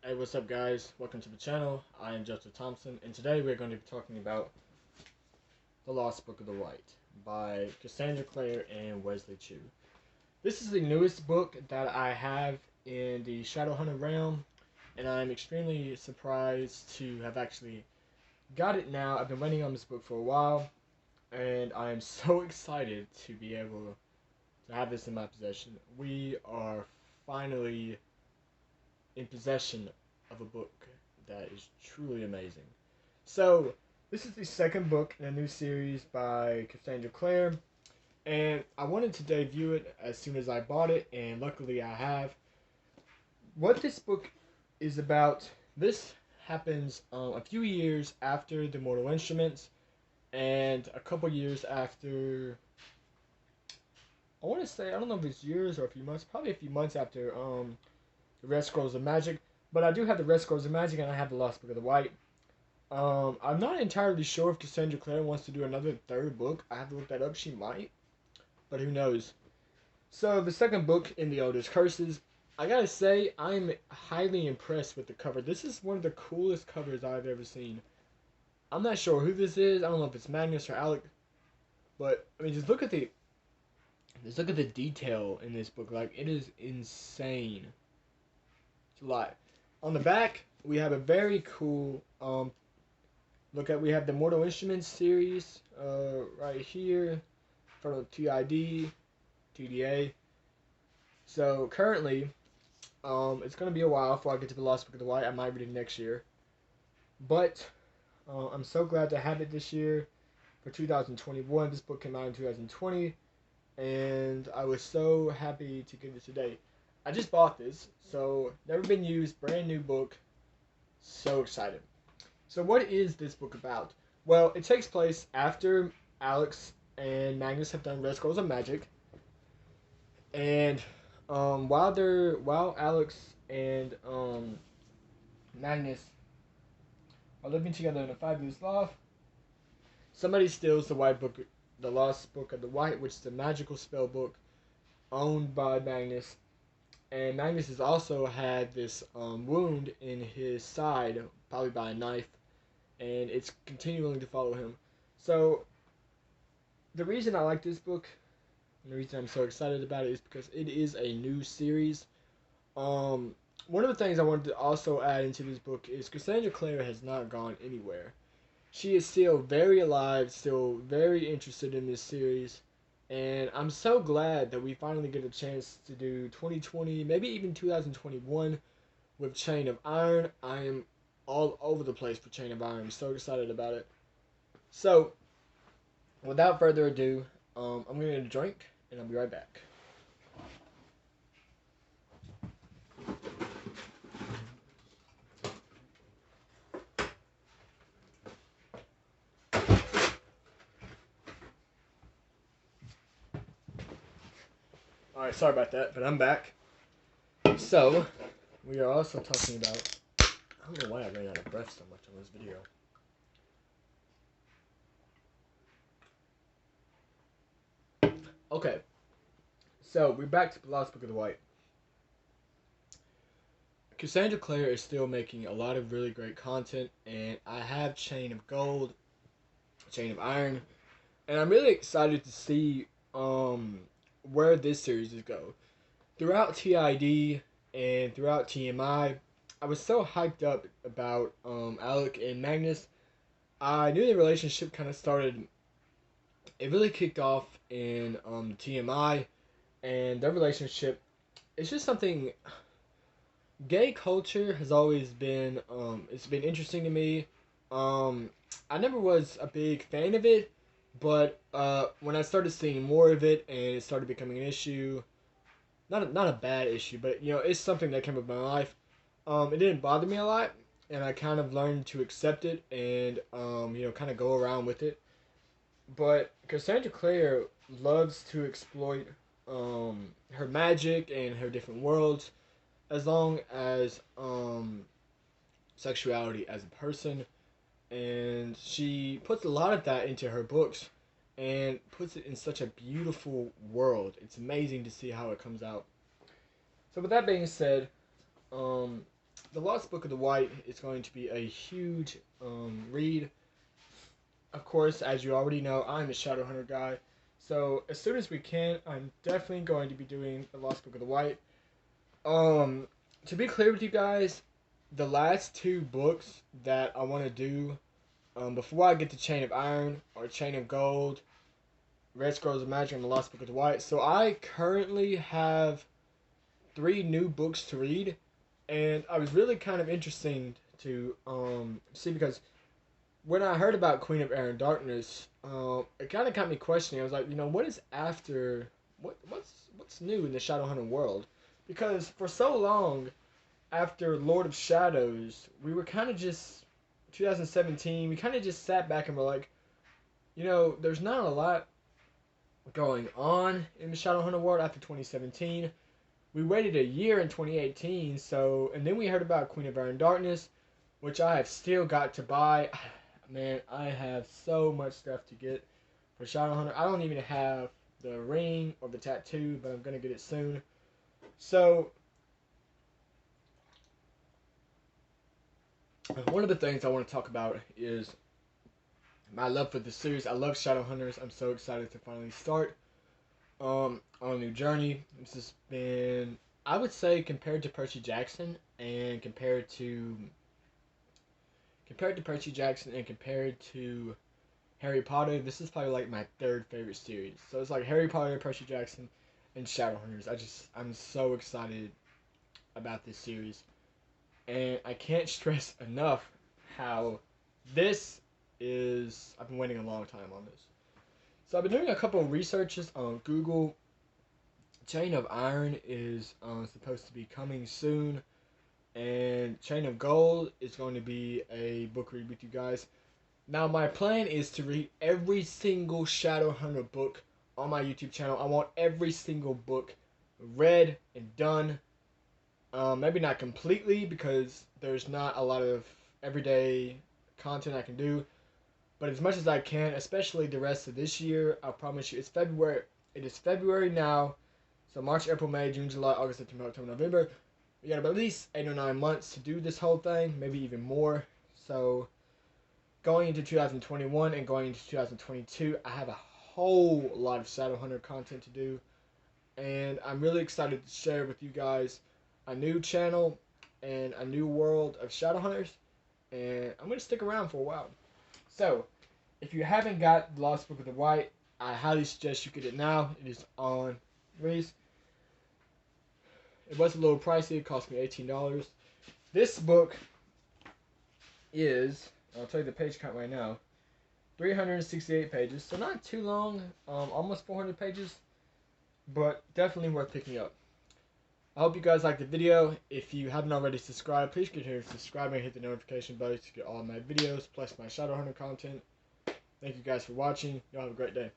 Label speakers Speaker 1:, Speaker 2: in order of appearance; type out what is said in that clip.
Speaker 1: Hey, what's up, guys? Welcome to the channel. I am Joseph Thompson, and today we're going to be talking about The Lost Book of the White by Cassandra Clare and Wesley Chu. This is the newest book that I have in the shadowhunter realm, and I'm extremely surprised to have actually got it now. I've been waiting on this book for a while, and I am so excited to be able to have this in my possession. We are finally in possession of a book that is truly amazing. So, this is the second book in a new series by Cassandra Clare, and I wanted to debut it as soon as I bought it, and luckily I have. What this book is about, this happens a few years after the Mortal Instruments, and a couple years after. I want to say, I don't know if it's years or a few months, probably a few months after the Red Scrolls of Magic. But I do have the Red Scrolls of Magic, and I have the Lost Book of the White. I'm not entirely sure if Cassandra Clare wants to do another third book. I have to look that up. She might, but who knows? So the second book in the Elder's Curses, I gotta say, I'm highly impressed with the cover. This is one of the coolest covers I've ever seen. I'm not sure who this is. I don't know if it's Magnus or Alec, but I mean, just look at the detail in this book. Like, it is insane. It's a lot. On the back, we have a very cool we have the Mortal Instruments series right here from TID, TDA. So currently, it's gonna be a while before I get to the Lost Book of the White. I might read it next year, but I'm so glad to have it this year for 2021. This book came out in 2020, and I was so happy to get it today. I just bought this, so never been used, brand new book. So excited. So what is this book about? Well, it takes place after Alex and Magnus have done Red Scrolls of Magic, and while Alex and Magnus are living together in a fabulous loft, somebody steals the White Book, the Lost Book of the White, which is a magical spell book owned by Magnus. And Magnus has also had this wound in his side, probably by a knife, and it's continuing to follow him. So the reason I like this book, and the reason I'm so excited about it, is because it is a new series. One of the things I wanted to also add into this book is Cassandra Clare has not gone anywhere. She is still very alive, still very interested in this series, and I'm so glad that we finally get a chance to do 2020, maybe even 2021 with Chain of Iron. I am all over the place for Chain of Iron. I'm so excited about it. So, without further ado, I'm going to get a drink, and I'll be right back. Alright, sorry about that, but I'm back. So, we are also talking about... I don't know why I ran out of breath so much on this video. Okay, so we're back to the Lost Book of the White. Cassandra Clare is still making a lot of really great content, and I have Chain of Gold, Chain of Iron, and I'm really excited to see where this series is go. Throughout TID and throughout TMI, I was so hyped up about Alec and Magnus. I knew the relationship kind of started. It really kicked off in TMI, and their relationship. It's just something. Gay culture has always been. It's been interesting to me. Um, I never was a big fan of it, but when I started seeing more of it and it started becoming an issue, not a bad issue, but it's something that came up in my life. It didn't bother me a lot, and I kind of learned to accept it and kind of go around with it. But Cassandra Clare loves to exploit her magic and her different worlds, as long as sexuality as a person, and she puts a lot of that into her books and puts it in such a beautiful world. It's amazing to see how it comes out. So with that being said, um, The Lost Book of the White is going to be a huge read. Of course, as you already know, I'm a Shadowhunter guy. So as soon as we can, I'm definitely going to be doing The Lost Book of the White. To be clear with you guys, the last two books that I want to do before I get to Chain of Iron or Chain of Gold, Red Scrolls of Magic, and The Lost Book of the White. So I currently have 3 new books to read, and I was really kind of interesting to see, because when I heard about Queen of Air and Darkness, it kind of got me questioning. I was like, what is after what's new in the Shadowhunter world? Because for so long after Lord of Shadows, we were kind of just 2017. We kind of just sat back and were like, there's not a lot going on in the Shadowhunter world after 2017. We waited a year in 2018, and then we heard about Queen of Air and Darkness, which I have still got to buy. Man, I have so much stuff to get for Shadowhunter. I don't even have the ring or the tattoo, but I'm gonna get it soon. So, one of the things I want to talk about is my love for the series. I love Shadowhunters. I'm so excited to finally start on a new journey. This has been, I would say, compared to Percy Jackson and compared to Percy Jackson and compared to Harry Potter, this is probably like my 3rd favorite series. So it's like Harry Potter, Percy Jackson, and Shadowhunters. I'm so excited about this series. And I can't stress enough how this is, I've been waiting a long time on this. So I've been doing a couple of researches on Google. Chain of Iron is supposed to be coming soon. And Chain of Gold is going to be a book read with you guys. Now, my plan is to read every single Shadowhunter book on my YouTube channel. I want every single book read and done. Maybe not completely, because there's not a lot of everyday content I can do. But as much as I can, especially the rest of this year, I promise you, it's February. It is February now. So March, April, May, June, July, August, September, October, November. We got about at least 8 or 9 months to do this whole thing, maybe even more. So going into 2021 and going into 2022, I have a whole lot of Shadowhunter content to do. And I'm really excited to share with you guys a new channel and a new world of Shadowhunters. And I'm going to stick around for a while. So, if you haven't got The Lost Book of the White, I highly suggest you get it now. It is on release. It was a little pricey. It cost me $18. This book is, I'll tell you the page count right now, 368 pages. So not too long, almost 400 pages, but definitely worth picking up. I hope you guys liked the video. If you haven't already subscribed, please consider subscribing and hit the notification bell to get all my videos, plus my Shadowhunter content. Thank you guys for watching. Y'all have a great day.